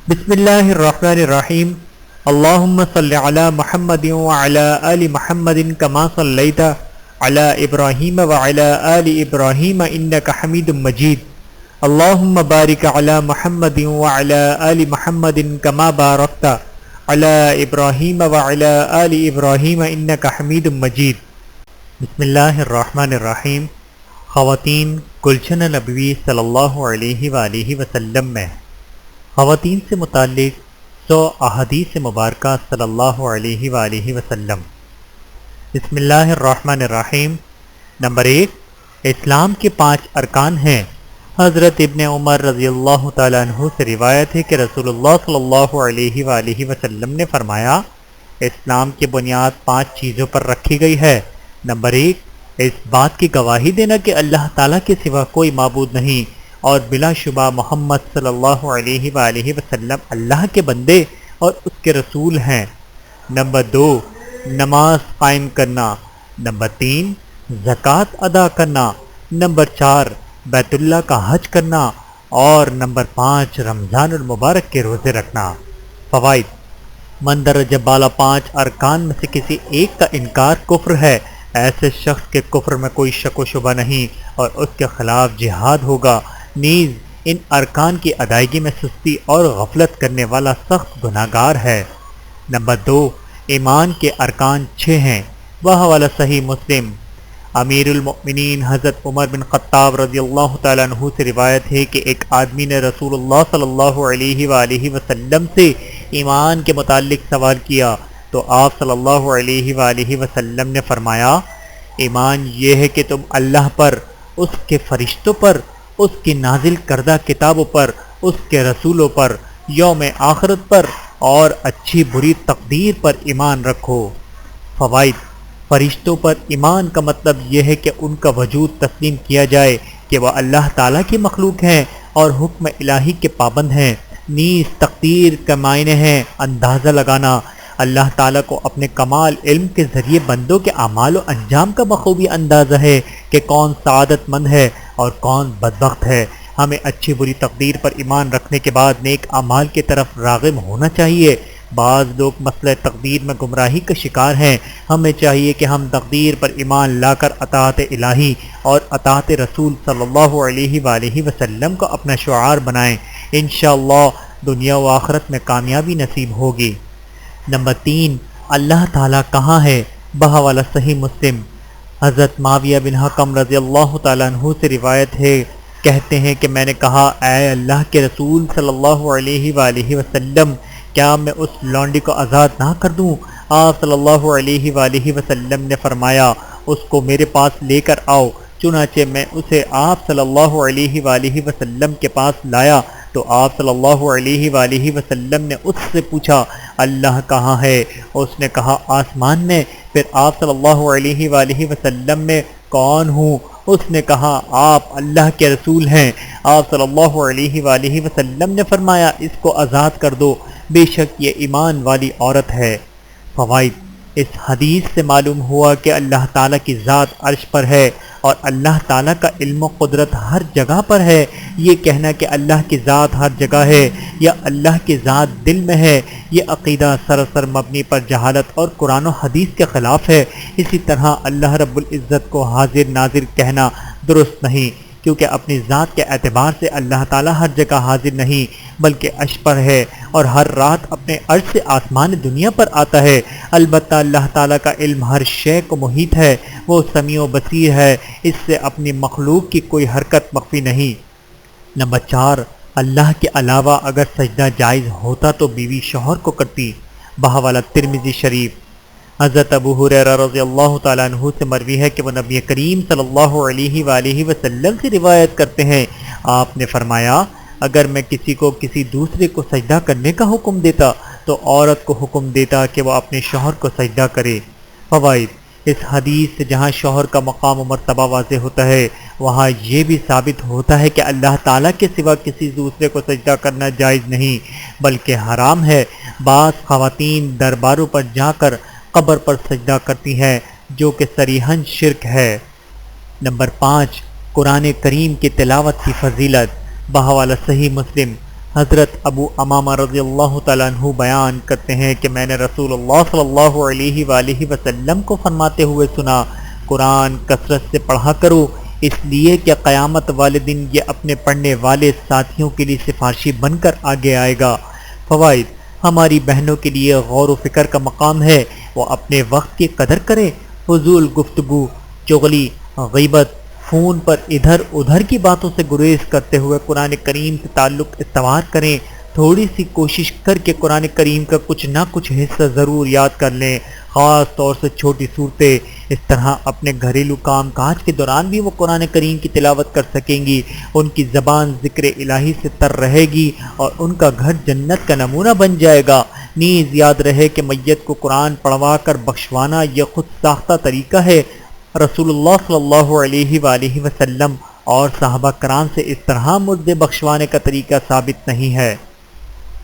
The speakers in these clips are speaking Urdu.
بسم اللہ الرحمن الرحیم اللہم صل علی محمد وعلی آل محمد کما صلیت علی ابراہیم وعلی آل ابراہیم انک حمید مجید اللہم بارک علی محمد وعلی آل محمد کما بارکت علی ابراہیم وعلی آل ابراہیم انک حمید مجید۔ بسم اللہ الرحمن الرحیم۔ خواتین، گلشن نبوی صلی اللہ علیہ وآلہ وسلم میں خواتین سے متعلق 100 احادیث مبارکہ صلی اللہ علیہ وآلہ وسلم۔ بسم اللہ الرحمن الرحیم۔ نمبر 1، اسلام کے 5 ارکان ہیں۔ حضرت ابن عمر رضی اللہ تعالیٰ عنہ سے روایت ہے کہ رسول اللہ صلی اللہ علیہ وآلہ وسلم نے فرمایا، اسلام کی بنیاد 5 چیزوں پر رکھی گئی ہے۔ نمبر 1، اس بات کی گواہی دینا کہ اللہ تعالیٰ کے سوا کوئی معبود نہیں اور بلا شبہ محمد صلی اللہ علیہ وآلہ وسلم اللہ کے بندے اور اس کے رسول ہیں۔ نمبر 2، نماز قائم کرنا۔ نمبر 3، زکوٰۃ ادا کرنا۔ نمبر 4، بیت اللہ کا حج کرنا۔ اور نمبر 5، رمضان المبارک کے روزے رکھنا۔ فوائد: مندرجہ بالا 5 ارکان میں سے کسی ایک کا انکار کفر ہے۔ ایسے شخص کے کفر میں کوئی شک و شبہ نہیں اور اس کے خلاف جہاد ہوگا۔ نیز ان ارکان کی ادائیگی میں سستی اور غفلت کرنے والا سخت گناہگار ہے۔ نمبر 2، ایمان کے ارکان 6 ہیں۔ حوالہ صحیح مسلم۔ امیر المؤمنین حضرت عمر بن خطاب رضی اللہ تعالیٰ عنہ سے روایت ہے کہ ایک آدمی نے رسول اللہ صلی اللہ علیہ وآلہ وسلم سے ایمان کے متعلق سوال کیا تو آپ صلی اللہ علیہ وآلہ وسلم نے فرمایا، ایمان یہ ہے کہ تم اللہ پر، اس کے فرشتوں پر، اس کی نازل کردہ کتابوں پر، اس کے رسولوں پر، یوم آخرت پر اور اچھی بری تقدیر پر ایمان رکھو۔ فوائد: فرشتوں پر ایمان کا مطلب یہ ہے کہ ان کا وجود تسلیم کیا جائے کہ وہ اللہ تعالیٰ کی مخلوق ہیں اور حکم الہی کے پابند ہیں۔ نیز تقدیر کا معنی ہے اندازہ لگانا۔ اللہ تعالیٰ کو اپنے کمال علم کے ذریعے بندوں کے اعمال و انجام کا بخوبی اندازہ ہے کہ کون سعادت مند ہے اور کون بدبخت ہے۔ ہمیں اچھی بری تقدیر پر ایمان رکھنے کے بعد نیک اعمال کی طرف راغب ہونا چاہیے۔ بعض لوگ مسئلہ تقدیر میں گمراہی کا شکار ہیں۔ ہمیں چاہیے کہ ہم تقدیر پر ایمان لا کر اطاعت الہی اور اطاعت رسول صلی اللہ علیہ وآلہ وسلم کو اپنا شعار بنائیں۔ انشاءاللہ دنیا و آخرت میں کامیابی نصیب ہوگی۔ نمبر 3، اللہ تعالیٰ کہاں ہے؟ حوالہ صحیح مسلم۔ حضرت معاویہ بن حکم رضی اللہ تعالیٰ عنہ سے روایت ہے، کہتے ہیں کہ میں نے کہا، اے اللہ کے رسول صلی اللہ علیہ وآلہ وسلم، کیا میں اس لونڈی کو آزاد نہ کر دوں؟ آپ صلی اللہ علیہ وآلہ وسلم نے فرمایا، اس کو میرے پاس لے کر آؤ۔ چنانچہ میں اسے آپ صلی اللہ علیہ وآلہ وسلم کے پاس لایا تو آپ صلی اللہ علیہ وآلہ وسلم نے اس سے پوچھا، اللہ کہاں ہے؟ اس نے کہا، آسمان میں۔ پھر آپ صلی اللہ علیہ وآلہ وسلم میں، کون ہوں؟ اس نے کہا، آپ اللہ کے رسول ہیں۔ آپ صلی اللہ علیہ وآلہ وسلم نے فرمایا، اس کو آزاد کر دو، بے شک یہ ایمان والی عورت ہے۔ فوائد: اس حدیث سے معلوم ہوا کہ اللہ تعالیٰ کی ذات عرش پر ہے اور اللہ تعالیٰ کا علم و قدرت ہر جگہ پر ہے۔ یہ کہنا کہ اللہ کی ذات ہر جگہ ہے یا اللہ کی ذات دل میں ہے، یہ عقیدہ سراسر مبنی پر جہالت اور قرآن و حدیث کے خلاف ہے۔ اسی طرح اللہ رب العزت کو حاضر ناظر کہنا درست نہیں، کیونکہ اپنی ذات کے اعتبار سے اللہ تعالیٰ ہر جگہ حاضر نہیں بلکہ عرش پر ہے اور ہر رات اپنے عرش سے آسمان دنیا پر آتا ہے۔ البتہ اللہ تعالیٰ کا علم ہر شے کو محیط ہے، وہ سمیع و بصیر ہے، اس سے اپنی مخلوق کی کوئی حرکت مخفی نہیں۔ نمبر 4، اللہ کے علاوہ اگر سجدہ جائز ہوتا تو بیوی شوہر کو کرتی۔ حوالہ ترمذی شریف۔ حضرت ابو ہریرہ رضی اللہ تعالیٰ عنہ سے مروی ہے کہ وہ نبی کریم صلی اللہ علیہ وآلہ وسلم سے روایت کرتے ہیں، آپ نے فرمایا، اگر میں کسی کو کسی دوسرے کو سجدہ کرنے کا حکم دیتا تو عورت کو حکم دیتا کہ وہ اپنے شوہر کو سجدہ کرے۔ فوائد: اس حدیث سے جہاں شوہر کا مقام و مرتبہ واضح ہوتا ہے، وہاں یہ بھی ثابت ہوتا ہے کہ اللہ تعالیٰ کے سوا کسی دوسرے کو سجدہ کرنا جائز نہیں بلکہ حرام ہے۔ بعض خواتین درباروں پر جا کر قبر پر سجدہ کرتی ہیں، جو کہ صریحاً شرک ہے۔ نمبر 5، قرآن کریم کی تلاوت کی فضیلت۔ حوالہ صحیح مسلم۔ حضرت ابو امامہ رضی اللہ تعالیٰ عنہ بیان کرتے ہیں کہ میں نے رسول اللہ صلی اللہ علیہ وآلہ وسلم کو فرماتے ہوئے سنا، قرآن کثرت سے پڑھا کرو، اس لیے کہ قیامت والے دن یہ اپنے پڑھنے والے ساتھیوں کے لیے سفارشی بن کر آگے آئے گا۔ فوائد: ہماری بہنوں کے لیے غور و فکر کا مقام ہے، وہ اپنے وقت کی قدر کریں، فضول گفتگو، چغلی، غیبت، فون پر ادھر ادھر کی باتوں سے گریز کرتے ہوئے قرآن کریم سے تعلق استوار کریں۔ تھوڑی سی کوشش کر کے قرآن کریم کا کچھ نہ کچھ حصہ ضرور یاد کر لیں، خاص طور سے چھوٹی صورتیں۔ اس طرح اپنے گھریلو کام کاج کے دوران بھی وہ قرآن کریم کی تلاوت کر سکیں گی، ان کی زبان ذکر الہی سے تر رہے گی اور ان کا گھر جنت کا نمونہ بن جائے گا۔ نیز یاد رہے کہ میت کو قرآن پڑھوا کر بخشوانا یہ خود ساختہ طریقہ ہے، رسول اللہ صلی اللہ علیہ وآلہ وسلم اور صحابہ کرام سے اس طرح مردے بخشوانے کا طریقہ ثابت نہیں ہے۔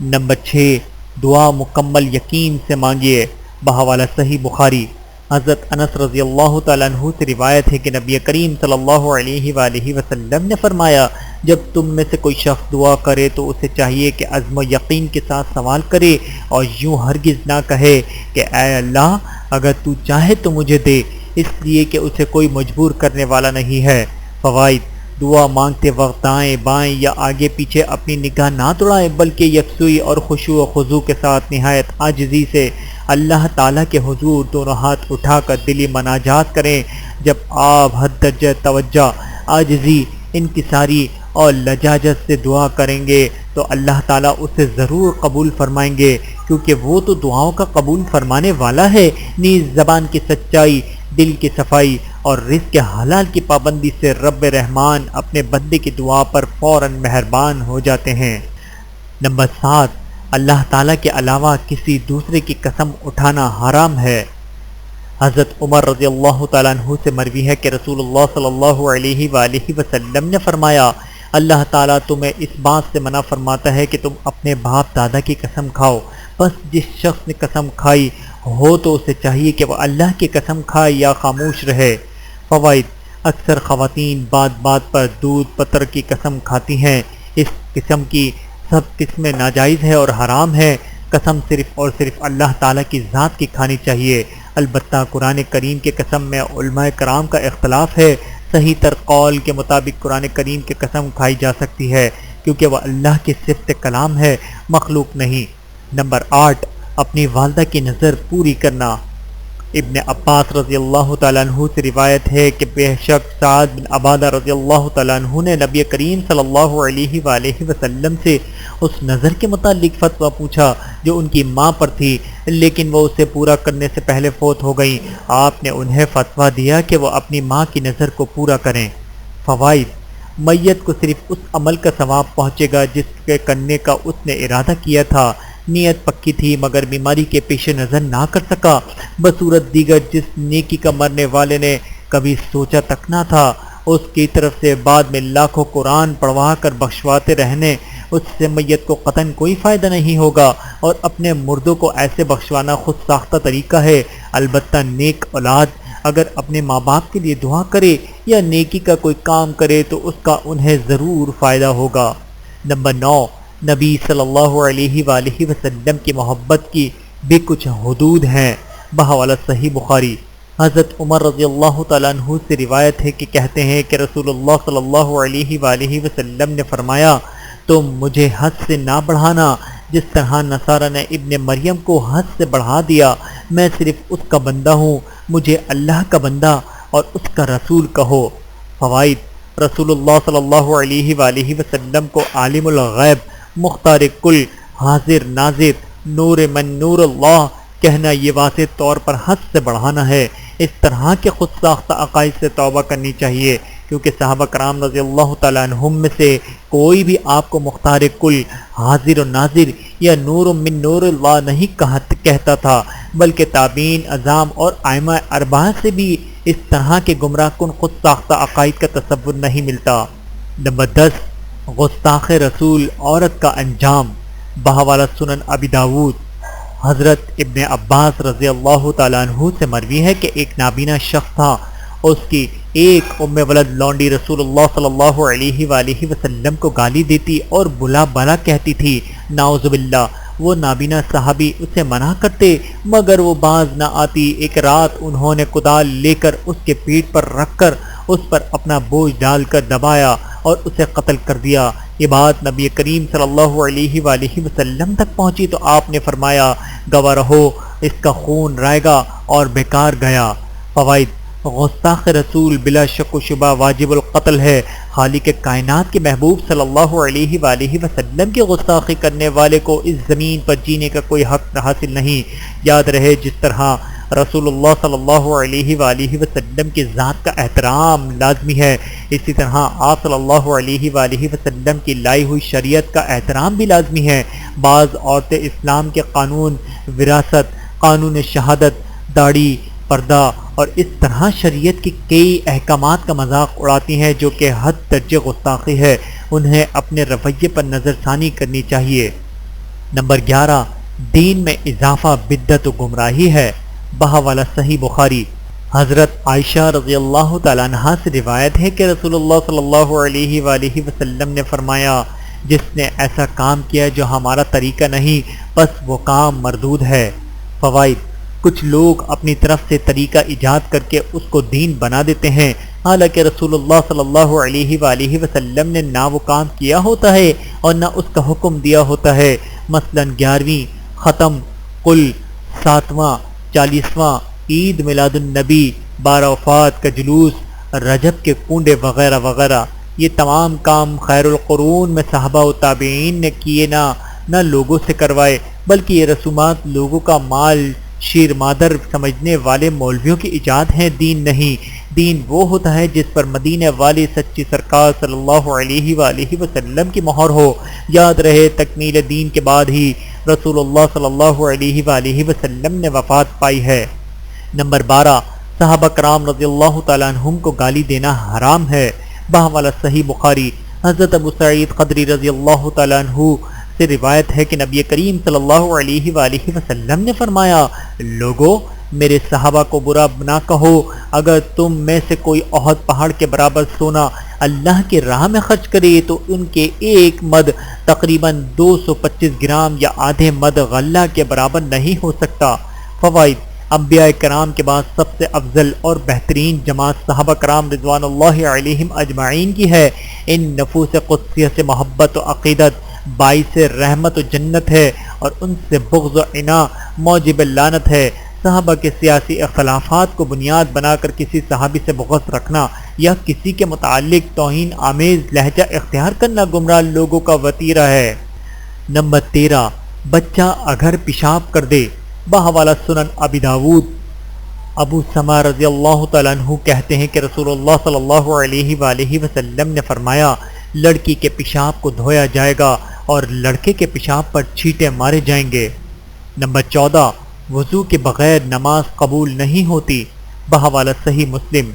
نمبر 6، دعا مکمل یقین سے مانگیے۔ بحوالہ صحیح بخاری، حضرت انس رضی اللہ تعالیٰ عنہ سے روایت ہے کہ نبی کریم صلی اللہ علیہ وآلہ وسلم نے فرمایا، جب تم میں سے کوئی شخص دعا کرے تو اسے چاہیے کہ عزم و یقین کے ساتھ سوال کرے اور یوں ہرگز نہ کہے کہ اے اللہ اگر تو چاہے تو مجھے دے، اس لیے کہ اسے کوئی مجبور کرنے والا نہیں ہے۔ فوائد: دعا مانگتے وقت دائیں بائیں یا آگے پیچھے اپنی نگاہ نہ دوڑائیں، بلکہ یکسوئی اور خشوع و خضوع کے ساتھ نہایت عاجزی سے اللہ تعالیٰ کے حضور دونوں ہاتھ اٹھا کر دلی مناجات کریں۔ جب آپ حد درجہ توجہ، عاجزی، انکساری اور لجاجت سے دعا کریں گے تو اللہ تعالیٰ اسے ضرور قبول فرمائیں گے، کیونکہ وہ تو دعاؤں کا قبول فرمانے والا ہے۔ نیز زبان کی سچائی، دل کی صفائی اور رزق حلال کی پابندی سے رب رحمان اپنے بندے کی دعا پر فوراً مہربان ہو جاتے ہیں۔ نمبر 7، اللہ تعالیٰ کے علاوہ کسی دوسرے کی قسم اٹھانا حرام ہے۔ حضرت عمر رضی اللہ تعالیٰ عنہ سے مروی ہے کہ رسول اللہ صلی اللہ علیہ وآلہ وسلم نے فرمایا، اللہ تعالیٰ تمہیں اس بات سے منع فرماتا ہے کہ تم اپنے باپ دادا کی قسم کھاؤ، بس جس شخص نے قسم کھائی ہو تو اسے چاہیے کہ وہ اللہ کی قسم کھائے یا خاموش رہے۔ فوائد: اکثر خواتین بات بات پر دودھ پتر کی قسم کھاتی ہیں، اس قسم کی سب قسمیں ناجائز ہے اور حرام ہے۔ قسم صرف اور صرف اللہ تعالیٰ کی ذات کی کھانی چاہیے۔ البتہ قرآن کریم کے قسم میں علماء کرام کا اختلاف ہے، صحیح تر قول کے مطابق قرآن کریم کی قسم کھائی جا سکتی ہے، کیونکہ وہ اللہ کی صفت کلام ہے، مخلوق نہیں۔ نمبر 8، اپنی والدہ کی نظر پوری کرنا۔ ابن عباس رضی اللہ تعالیٰ عنہ سے روایت ہے کہ بے شک سعد بن عبادہ رضی اللہ تعالیٰ عنہ نے نبی کریم صلی اللہ علیہ وآلہ وسلم سے اس نظر کے متعلق فتویٰ پوچھا جو ان کی ماں پر تھی، لیکن وہ اسے پورا کرنے سے پہلے فوت ہو گئیں۔ آپ نے انہیں فتویٰ دیا کہ وہ اپنی ماں کی نظر کو پورا کریں۔ فوائد: میت کو صرف اس عمل کا ثواب پہنچے گا جس کے کرنے کا اس نے ارادہ کیا تھا، نیت پکی تھی مگر بیماری کے پیش نظر نہ کر سکا، بصورت دیگر جس نیکی کا مرنے والے نے کبھی سوچا تک نہ تھا، اس کی طرف سے بعد میں لاکھوں قرآن پڑھوا کر بخشواتے رہنے، اس سے میت کو قطعاً کوئی فائدہ نہیں ہوگا، اور اپنے مردوں کو ایسے بخشوانا خود ساختہ طریقہ ہے۔ البتہ نیک اولاد اگر اپنے ماں باپ کے لیے دعا کرے یا نیکی کا کوئی کام کرے تو اس کا انہیں ضرور فائدہ ہوگا۔ نمبر 9، نبی صلی اللہ علیہ وآلہ وسلم کی محبت کی بھی کچھ حدود ہیں۔ بحوالہ صحیح بخاری، حضرت عمر رضی اللہ تعالیٰ عنہ سے روایت ہے کہ کہتے ہیں کہ رسول اللہ صلی اللہ علیہ وآلہ وسلم نے فرمایا، تم مجھے حد سے نہ بڑھانا، جس طرح نصارہ نے ابن مریم کو حد سے بڑھا دیا۔ میں صرف اس کا بندہ ہوں، مجھے اللہ کا بندہ اور اس کا رسول کہو۔ فوائد: رسول اللہ صلی اللہ علیہ وآلہ وسلم کو عالم الغیب، مختار کل، حاضر ناظر، نور من نور اللہ کہنا یہ واضح طور پر حد سے بڑھانا ہے۔ اس طرح کے خود ساختہ عقائد سے توبہ کرنی چاہیے، کیونکہ صحابہ کرام رضی اللہ تعالیٰ عنہم میں سے کوئی بھی آپ کو مختار کل، حاضر و ناظر یا نور من نور اللہ نہیں کہتا تھا، بلکہ تابعین اعظام اور ائمہ اربعہ سے بھی اس طرح کے گمراہ کن خود ساختہ عقائد کا تصور نہیں ملتا۔ نمبر 10، گستاخ رسول عورت کا انجام۔ بحوالہ سنن ابی داود، حضرت ابن عباس رضی اللہ تعالیٰ عنہ سے مروی ہے کہ ایک نابینا شخص تھا، اس کی ایک ام ولد لونڈی رسول اللہ صلی اللہ علیہ وآلہ وسلم کو گالی دیتی اور بلا بلا کہتی تھی، نعوذ باللہ۔ وہ نابینا صحابی اسے منع کرتے مگر وہ باز نہ آتی۔ ایک رات انہوں نے کدال لے کر اس کے پیٹ پر رکھ کر اس پر اپنا بوجھ ڈال کر دبایا اور اسے قتل کر دیا۔ یہ بات نبی کریم صلی اللہ علیہ وآلہ وسلم تک پہنچی تو آپ نے فرمایا، گواہ رہو، اس کا خون رائے گا اور بیکار گیا۔ فوائد: گستاخ رسول بلا شک و شبہ واجب القتل ہے۔ خالق کائنات کے محبوب صلی اللہ علیہ وآلہ وسلم کی گستاخی کرنے والے کو اس زمین پر جینے کا کوئی حق حاصل نہیں۔ یاد رہے، جس طرح رسول اللہ صلی اللہ علیہ وآلہ وسلم کی ذات کا احترام لازمی ہے، اسی طرح آپ صلی اللہ علیہ وآلہ وسلم کی لائی ہوئی شریعت کا احترام بھی لازمی ہے۔ بعض عورتیں اسلام کے قانون، وراثت، قانون شہادت، داڑھی، پردہ اور اس طرح شریعت کی کئی احکامات کا مذاق اڑاتی ہیں جو کہ حد درجے گستاخی ہے۔ انہیں اپنے رویے پر نظر ثانی کرنی چاہیے۔ نمبر 11، دین میں اضافہ بدعت و گمراہی ہے۔ بحوالہ صحیح بخاری، حضرت عائشہ رضی اللہ تعالیٰ عنہا سے روایت ہے کہ رسول اللہ صلی اللہ علیہ وآلہ وسلم نے فرمایا، جس نے ایسا کام کیا جو ہمارا طریقہ نہیں بس وہ کام مردود ہے۔ فوائد: کچھ لوگ اپنی طرف سے طریقہ ایجاد کر کے اس کو دین بنا دیتے ہیں، حالانکہ رسول اللہ صلی اللہ علیہ وآلہ وسلم نے نہ وہ کام کیا ہوتا ہے اور نہ اس کا حکم دیا ہوتا ہے۔ مثلا 11ویں ختم، قل، 7واں، 40واں، عید میلاد النبی، 12 وفات کا جلوس، رجب کے کنڈے وغیرہ وغیرہ، یہ تمام کام خیر القرون میں صحابہ و تابعین نے کیے، نہ لوگوں سے کروائے، بلکہ یہ رسومات لوگوں کا مال شیر مادر سمجھنے والے مولویوں کی ایجاد ہیں، دین نہیں۔ دین وہ ہوتا ہے جس پر مدینہ والی سچی سرکار صلی اللہ علیہ وآلہ وسلم کی مہر ہو۔ یاد رہے، تکمیل دین کے بعد ہی رسول اللہ صلی اللہ علیہ وآلہ وسلم نے وفات پائی ہے۔ نمبر 12، صحابہ کرام رضی اللہ تعالیٰ عنہم کو گالی دینا حرام ہے۔ بحوالہ صحیح بخاری، حضرت ابو سعید خدری رضی اللہ تعالیٰ عنہ سے روایت ہے کہ نبی کریم صلی اللہ علیہ وآلہ وسلم نے فرمایا، لوگو، میرے صحابہ کو برا نہ کہو، اگر تم میں سے کوئی احد پہاڑ کے برابر سونا اللہ کی راہ میں خرچ کرے تو ان کے ایک مد تقریباً 225 گرام یا آدھے مد غلہ کے برابر نہیں ہو سکتا۔ فوائد: انبیاء کرام کے بعد سب سے افضل اور بہترین جماعت صحابہ کرام رضوان اللہ علیہم اجمعین کی ہے۔ ان نفوس قدسیہ سے محبت و عقیدت باعث رحمت و جنت ہے اور ان سے بغض و عنا موجب لعنت ہے۔ صحابہ کے سیاسی اختلافات کو بنیاد بنا کر کسی صحابی سے بغض رکھنا یا کسی کے متعلق توہین آمیز لہجہ اختیار کرنا گمراہ لوگوں کا وتیرہ ہے۔ نمبر 13، بچہ اگر پیشاب کر دے۔ بحوالہ سنن ابی داود، ابو سما رضی اللہ تعالیٰ عنہ کہتے ہیں کہ رسول اللہ صلی اللہ علیہ وآلہ وسلم نے فرمایا، لڑکی کے پیشاب کو دھویا جائے گا اور لڑکے کے پیشاب پر چھینٹے مارے جائیں گے۔ نمبر 14، وضو کے بغیر نماز قبول نہیں ہوتی۔ بحوالہ صحیح مسلم،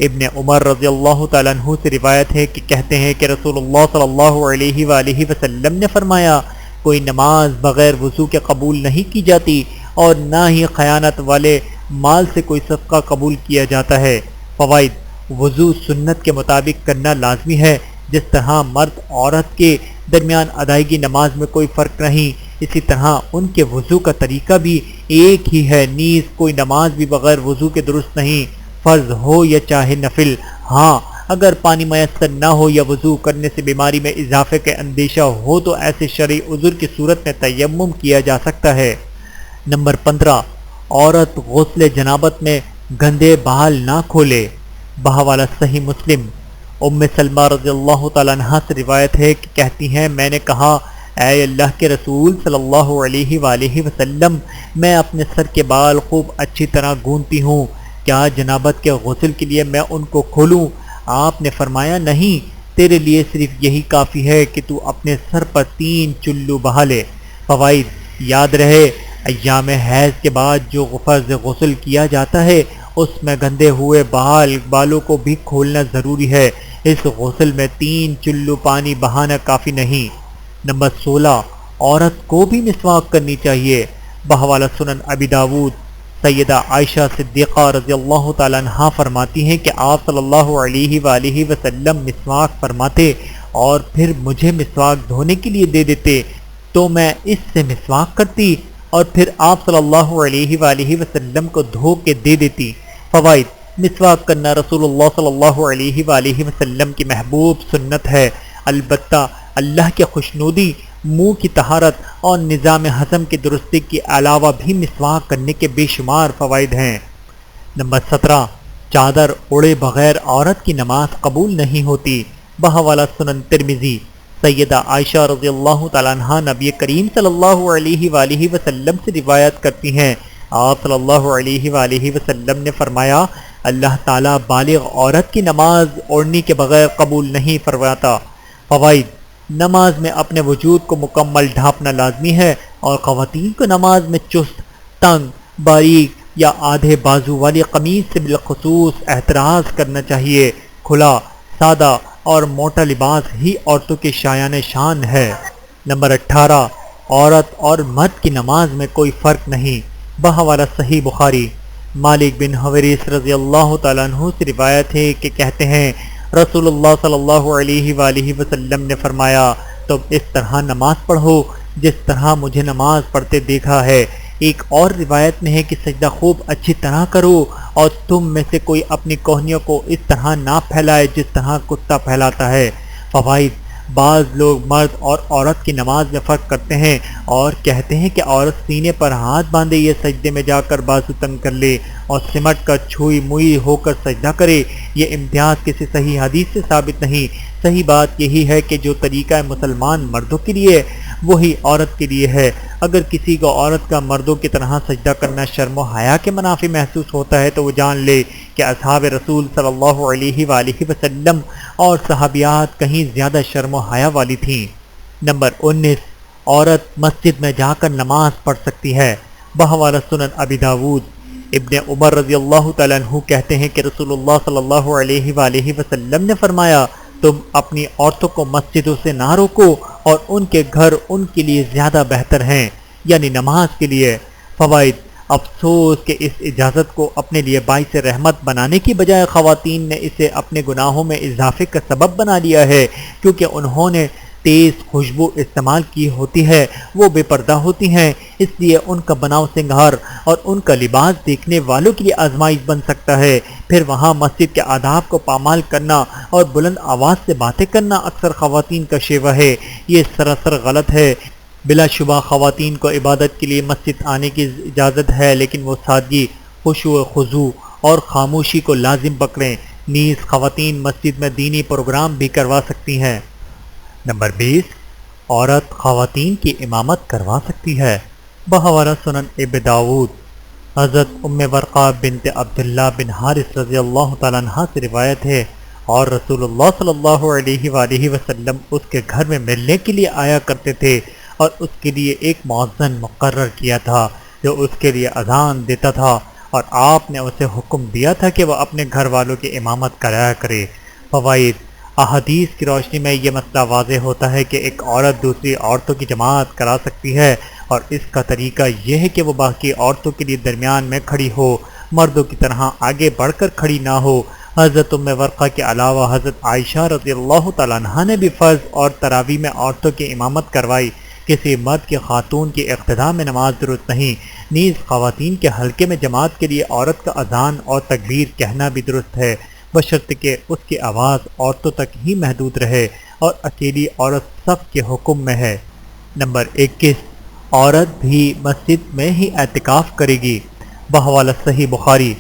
ابن عمر رضی اللہ تعالیٰ عنہ سے روایت ہے کہ کہتے ہیں کہ رسول اللہ صلی اللہ علیہ وآلہ وسلم نے فرمایا، کوئی نماز بغیر وضو کے قبول نہیں کی جاتی اور نہ ہی خیانت والے مال سے کوئی صدقہ قبول کیا جاتا ہے۔ فوائد: وضو سنت کے مطابق کرنا لازمی ہے، جس طرح مرد عورت کے درمیان ادائیگی نماز میں کوئی فرق نہیں، اسی طرح ان کے وضو کا طریقہ بھی ایک ہی ہے۔ نیز کوئی نماز بھی بغیر وضو کے درست نہیں، فرض ہو یا چاہے نفل۔ ہاں، اگر پانی میسر نہ ہو یا وضو کرنے سے بیماری میں اضافے کا اندیشہ ہو تو ایسے شرعی عذر کی صورت میں تیمم کیا جا سکتا ہے۔ نمبر 15، عورت غسل جنابت میں گندے بال نہ کھولے۔ بحوالہ صحیح مسلم، ام سلمہ رضی اللہ تعالیٰ عنہا سے روایت ہے کہ کہتی ہیں، میں نے کہا، اے اللہ کے رسول صلی اللہ علیہ وآلہ وسلم، میں اپنے سر کے بال خوب اچھی طرح گونتی ہوں، کیا جنابت کے غسل کے لیے میں ان کو کھولوں؟ آپ نے فرمایا، نہیں، تیرے لیے صرف یہی کافی ہے کہ تو اپنے سر پر 3 چلو بہا لے۔ فوائد: یاد رہے، ایام حیض کے بعد جو فرض غسل کیا جاتا ہے اس میں گندے ہوئے بالوں کو بھی کھولنا ضروری ہے۔ اس غسل میں 3 چلو پانی بہانا کافی نہیں۔ نمبر 16، عورت کو بھی مسواک کرنی چاہیے۔ بحوالہ سنن ابی داود، سیدہ عائشہ صدیقہ رضی اللہ تعالیٰ عنہا فرماتی ہیں کہ آپ صلی اللہ علیہ وآلہ وسلم مسواک فرماتے اور پھر مجھے مسواک دھونے کے لیے دے دیتے تو میں اس سے مسواک کرتی اور پھر آپ صلی اللہ علیہ وآلہ وسلم کو دھو کے دے دیتی۔ فوائد: مسواک کرنا رسول اللہ صلی اللہ علیہ وآلہ وسلم کی محبوب سنت ہے، البتہ اللہ کی خوشنودی، منہ کی طہارت اور نظام ہضم کی درستی کے علاوہ بھی مسواک کرنے کے بے شمار فوائد ہیں۔ نمبر 17، چادر اوڑے بغیر عورت کی نماز قبول نہیں ہوتی۔ بحوالہ سنن ترمذی، سیدہ عائشہ رضی اللہ تعالیٰ عنہ نبی کریم صلی اللہ علیہ وآلہ وسلم سے روایت کرتی ہیں، آپ صلی اللہ علیہ وآلہ وسلم نے فرمایا، اللہ تعالیٰ بالغ عورت کی نماز اوڑھنے کے بغیر قبول نہیں فرماتا۔ فوائد: نماز میں اپنے وجود کو مکمل ڈھانپنا لازمی ہے اور خواتین کو نماز میں چست، تنگ، باریک یا آدھے بازو والی قمیص سے بالخصوص احتراز کرنا چاہیے۔ کھلا، سادہ اور موٹا لباس ہی عورتوں کے شایان شان ہے۔ نمبر 18، عورت اور مرد کی نماز میں کوئی فرق نہیں۔ بحوالہ صحیح بخاری، مالک بن حویرث رضی اللہ تعالیٰ عنہ سے روایت ہے کہ کہتے ہیں، رسول اللہ صلی اللہ علیہ وآلہ وسلم نے فرمایا، تم اس طرح نماز پڑھو جس طرح مجھے نماز پڑھتے دیکھا ہے۔ ایک اور روایت میں ہے کہ سجدہ خوب اچھی طرح کرو اور تم میں سے کوئی اپنی کوہنیوں کو اس طرح نہ پھیلائے جس طرح کتا پھیلاتا ہے۔ فوائد: بعض لوگ مرد اور عورت کی نماز میں فرق کرتے ہیں اور کہتے ہیں کہ عورت سینے پر ہاتھ باندھے یہ سجدے میں جا کر بازو تنگ کر لے اور سمٹ کر چھوئی موئی ہو کر سجدہ کرے۔ یہ امتیاز کسی صحیح حدیث سے ثابت نہیں۔ صحیح بات یہی ہے کہ جو طریقہ مسلمان مردوں کے لیے وہی عورت کے لیے ہے۔ اگر کسی کو عورت کا مردوں کی طرح سجدہ کرنا شرم و حیا کے منافی محسوس ہوتا ہے تو وہ جان لے کہ اصحاب رسول صلی اللہ علیہ وآلہ وسلم اور صحابیات کہیں زیادہ شرم و حیا والی تھیں۔ نمبر 19، عورت مسجد میں جا کر نماز پڑھ سکتی ہے۔ بحوالہ سنن ابی داود، ابن عمر رضی اللہ تعالیٰ عنہ کہتے ہیں کہ رسول اللہ صلی اللہ علیہ وآلہ وسلم نے فرمایا، تم اپنی عورتوں کو مسجدوں سے نہ روکو اور ان کے گھر ان کے لیے زیادہ بہتر ہیں، یعنی نماز کے لیے۔ فوائد: افسوس کہ اس اجازت کو اپنے لیے باعث رحمت بنانے کی بجائے خواتین نے اسے اپنے گناہوں میں اضافے کا سبب بنا لیا ہے، کیونکہ انہوں نے تیز خوشبو استعمال کی ہوتی ہے، وہ بے پردہ ہوتی ہیں، اس لیے ان کا بناؤ سنگھار اور ان کا لباس دیکھنے والوں کے لیے آزمائش بن سکتا ہے۔ پھر وہاں مسجد کے آداب کو پامال کرنا اور بلند آواز سے باتیں کرنا اکثر خواتین کا شیوہ ہے۔ یہ سراسر غلط ہے۔ بلا شبہ خواتین کو عبادت کے لیے مسجد آنے کی اجازت ہے، لیکن وہ سادگی، خشوع و خضوع اور خاموشی کو لازم پکڑیں۔ نیز خواتین مسجد میں دینی پروگرام بھی کروا سکتی ہیں۔ نمبر 20، عورت خواتین کی امامت کروا سکتی ہے۔ بحوالہ سنن ابی داود، حضرت ام ورقہ بنت عبداللہ بن حارث رضی اللہ تعالیٰ عنہ سے روایت ہے، اور رسول اللہ صلی اللہ علیہ وآلہ وسلم اس کے گھر میں ملنے کے لیے آیا کرتے تھے اور اس کے لیے ایک مؤذن مقرر کیا تھا جو اس کے لیے اذان دیتا تھا، اور آپ نے اسے حکم دیا تھا کہ وہ اپنے گھر والوں کی امامت کرایا کرے۔ فوائد: احادیث کی روشنی میں یہ مسئلہ واضح ہوتا ہے کہ ایک عورت دوسری عورتوں کی جماعت کرا سکتی ہے، اور اس کا طریقہ یہ ہے کہ وہ باقی عورتوں کے لیے درمیان میں کھڑی ہو، مردوں کی طرح آگے بڑھ کر کھڑی نہ ہو۔ حضرت ام ورقہ کے علاوہ حضرت عائشہ رضی اللہ تعالیٰ عنہ نے بھی فرض اور تراویح میں عورتوں کی امامت کروائی۔ کسی مرد کی خاتون کی اقتداء میں نماز درست نہیں۔ نیز خواتین کے حلقے میں جماعت کے لیے عورت کا اذان اور تکبیر کہنا بھی درست ہے، بشرطیکہ اس کی آواز عورتوں تک ہی محدود رہے اور اکیلی عورت صف کے حکم میں ہے۔ نمبر 21، عورت بھی مسجد میں ہی اعتکاف کرے گی۔ بحوالہ صحیح بخاری،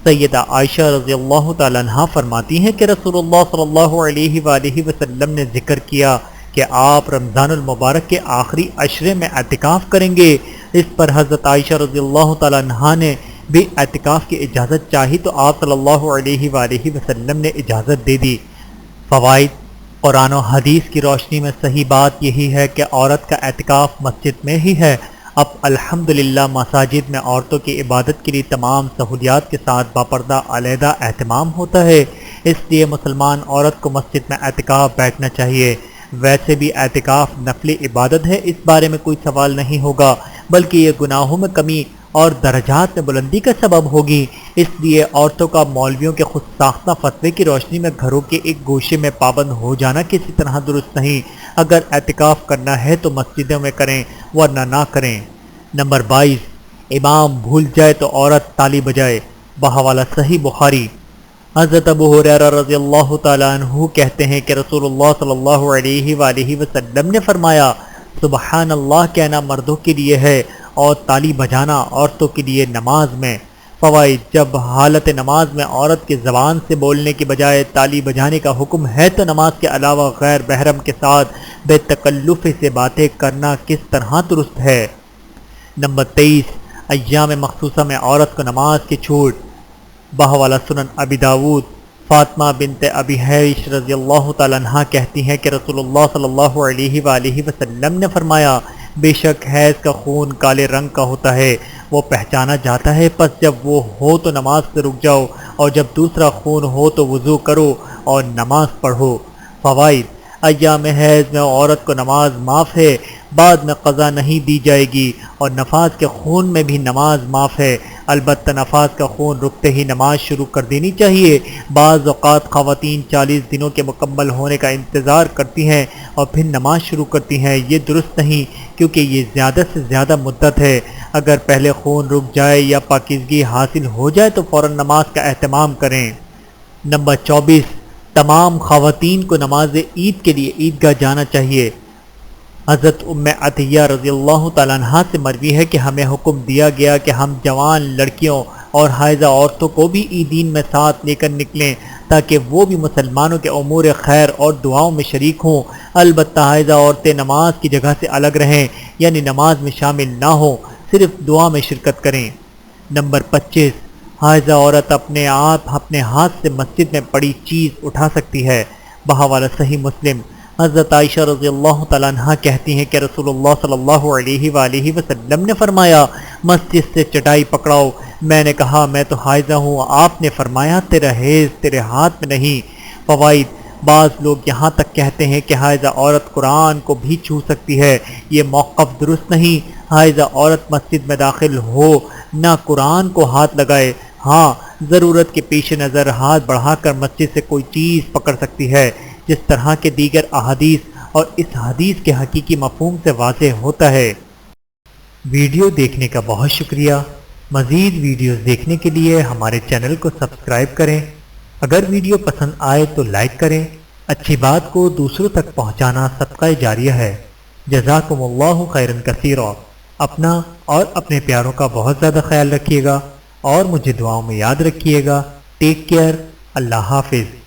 سیدہ عائشہ رضی اللہ تعالیٰ عنہ فرماتی ہیں کہ رسول اللہ صلی اللہ علیہ وآلہ وسلم نے ذکر کیا کہ آپ رمضان المبارک کے آخری عشرے میں اعتکاف کریں گے۔ اس پر حضرت عائشہ رضی اللہ تعالیٰ عنہ نے بھی اعتکاف کی اجازت چاہی تو آپ صلی اللہ علیہ وآلہ وسلم نے اجازت دے دی۔ فوائد: قرآن و حدیث کی روشنی میں صحیح بات یہی ہے کہ عورت کا اعتکاف مسجد میں ہی ہے۔ اب الحمدللہ مساجد میں عورتوں کی عبادت کے لیے تمام سہولیات کے ساتھ باپردہ علیحدہ اہتمام ہوتا ہے، اس لیے مسلمان عورت کو مسجد میں اعتکاف بیٹھنا چاہیے۔ ویسے بھی اعتکاف نفلی عبادت ہے، اس بارے میں کوئی سوال نہیں ہوگا، بلکہ یہ گناہوں میں کمی اور درجات میں بلندی کا سبب ہوگی۔ اس لیے عورتوں کا مولویوں کے خود ساختہ فتوے کی روشنی میں گھروں کے ایک گوشے میں پابند ہو جانا کسی طرح درست نہیں۔ اگر اعتکاف کرنا ہے تو مسجدوں میں کریں ورنہ نہ کریں۔ نمبر 22، امام بھول جائے تو عورت تالی بجائے۔ بحوالہ صحیح بخاری۔ حضرت ابو ہریرہ رضی اللہ تعالیٰ عنہ کہتے ہیں کہ رسول اللہ صلی اللہ علیہ وآلہ وسلم نے فرمایا، سبحان اللہ کہنا مردوں کے لیے ہے اور تالی بجانا عورتوں کے لیے نماز میں۔ فوائد: جب حالت نماز میں عورت کی زبان سے بولنے کی بجائے تالی بجانے کا حکم ہے تو نماز کے علاوہ غیر محرم کے ساتھ بے تکلف سے باتیں کرنا کس طرح درست ہے؟ نمبر 23، ایام مخصوصہ میں عورت کو نماز کی چھوٹ۔ بحوالہ سنن ابی داود۔ فاطمہ بنت ابی حیش رضی اللہ تعالیٰ عنہ کہتی ہیں کہ رسول اللہ صلی اللہ علیہ وآلہ وسلم نے فرمایا، بے شک حیض کا خون کالے رنگ کا ہوتا ہے، وہ پہچانا جاتا ہے، پس جب وہ ہو تو نماز سے رک جاؤ اور جب دوسرا خون ہو تو وضو کرو اور نماز پڑھو۔ فوائد: ایام حیض میں عورت کو نماز معاف ہے، بعد میں قضا نہیں دی جائے گی، اور نفاس کے خون میں بھی نماز معاف ہے، البتہ نفاس کا خون رکتے ہی نماز شروع کر دینی چاہیے۔ بعض اوقات خواتین 40 دنوں کے مکمل ہونے کا انتظار کرتی ہیں اور پھر نماز شروع کرتی ہیں، یہ درست نہیں کیونکہ یہ زیادہ سے زیادہ مدت ہے۔ اگر پہلے خون رک جائے یا پاکیزگی حاصل ہو جائے تو فوراً نماز کا اہتمام کریں۔ نمبر 24، تمام خواتین کو نماز عید کے لیے عیدگاہ جانا چاہیے۔ حضرت ام عطیہ رضی اللہ تعالیٰ عنہ سے مروی ہے کہ ہمیں حکم دیا گیا کہ ہم جوان لڑکیوں اور حائضہ عورتوں کو بھی عیدین میں ساتھ لے کر نکلیں تاکہ وہ بھی مسلمانوں کے امور خیر اور دعاؤں میں شریک ہوں۔ البتہ حائضہ عورتیں نماز کی جگہ سے الگ رہیں، یعنی نماز میں شامل نہ ہوں، صرف دعا میں شرکت کریں۔ نمبر 25، حائضہ عورت اپنے ہاتھ سے مسجد میں پڑی چیز اٹھا سکتی ہے۔ بحوالہ صحیح مسلم۔ حضرت عائشہ رضی اللہ تعالیٰ عنہ کہتی ہیں کہ رسول اللہ صلی اللہ علیہ وآلہ وسلم نے فرمایا، مسجد سے چٹائی پکڑاؤ۔ میں نے کہا، میں تو حائضہ ہوں۔ آپ نے فرمایا، تیرا حیض تیرے ہاتھ میں نہیں۔ فوائد: بعض لوگ یہاں تک کہتے ہیں کہ حائضہ عورت قرآن کو بھی چھو سکتی ہے، یہ موقف درست نہیں۔ حائضہ عورت مسجد میں داخل ہو نہ قرآن کو ہاتھ لگائے، ہاں ضرورت کے پیش نظر ہاتھ بڑھا کر مسجد سے کوئی چیز پکڑ سکتی ہے، جس طرح کے دیگر احادیث اور اس حدیث کے حقیقی مفہوم سے واضح ہوتا ہے۔ ویڈیو دیکھنے کا بہت شکریہ۔ مزید ویڈیوز دیکھنے کے لیے ہمارے چینل کو سبسکرائب کریں۔ اگر ویڈیو پسند آئے تو لائک کریں۔ اچھی بات کو دوسروں تک پہنچانا صدقہ جاریہ ہے۔ جزاکم اللہ خیرا کثیرا۔ اپنا اور اپنے پیاروں کا بہت زیادہ خیال رکھیے گا اور مجھے دعاؤں میں یاد رکھیے گا۔ Take care. اللہ حافظ۔